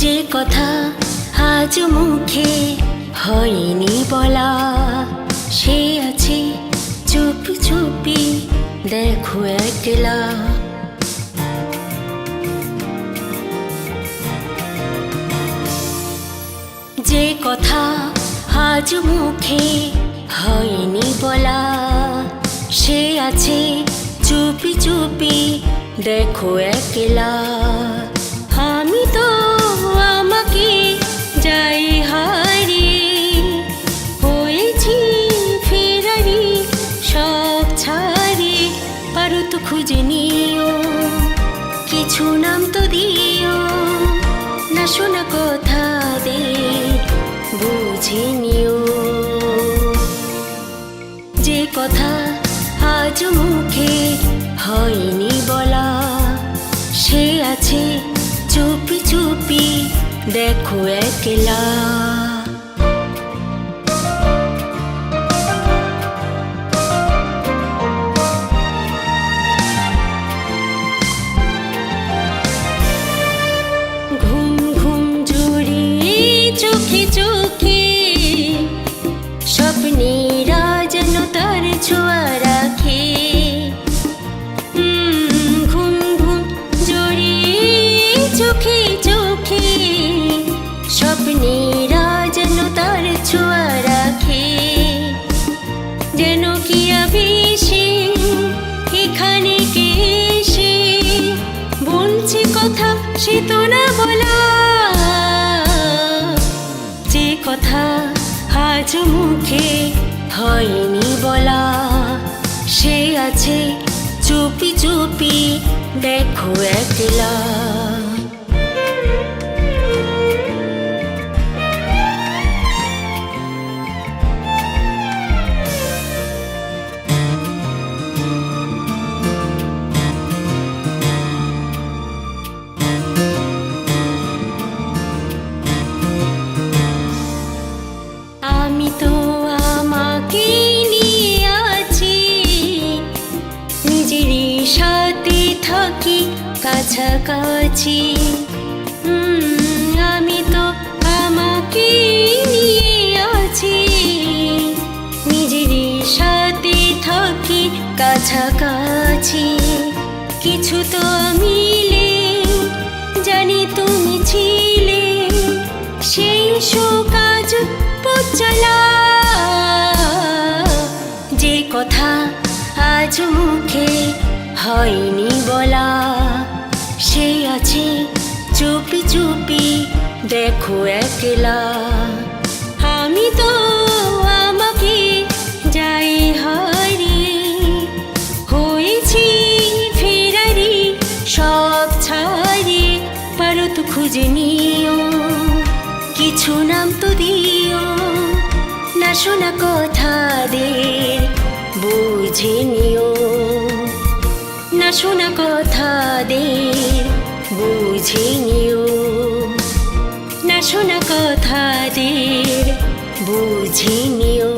যে কথা আজ মুখে হয়নি বলা, সে আছে চুপি চুপি দেখো একলা। যে কথা আজ মুখে হয়নি বলা, সে আছে চুপি চুপি দেখো একলা। আমি তো আমাকে যাই হারিয়ে হয়েছি ফেরারি, সব ছাড়িয়ে পারো তো খুঁজে নিও, কিছু নাম তো দিও না, শোনা কথা দে বুঝে নিও। যে কথা আজ মুখে হয়নি বলা, সে আছে চুপি চুপি দেখো একলা। ঘুম ঘুম জড়িয়ে চোখে চোখে স্বপ্নেরা যেন তার ছোঁয়া রাখে। ঘুম ঘুম জড়িয়ে চোখে চোখে স্বপ্নেরা যেন তার ছোঁয়া রাখে। যেন কি আবেশে এখানে কে এসে বলছে কথা সে তো না বলা। যে কথা আজ মুখে হয়নি বলা, সে আছে চুপি চুপি দেখো একলা। আমি তো আমাকে নিয়ে আছি, নিজেরই সাথে থাকি কাছাকাছি। আমি তো আমাকে নিয়ে আছি, নিজেরই সাথে থাকি কাছাকাছি। কিছু তো মিলে জানি তুমি ছিলে, সেই সুকাজ চলা। যে কথা আজ মুখে হয়নি বলা, সে আছে চুপি চুপি দেখো একলা। আমি তো আমাকে যাই হারিয়ে হয়েছি ফেরারি, সব ছাড়িয়ে পারো তো খুঁজে নিও, কিছু নাম তো দিও না, শোনা কথা দে বুঝে নিও। না শোনা কথা দে বুঝে নিও, না শোনা কথা দে বুঝে নিও।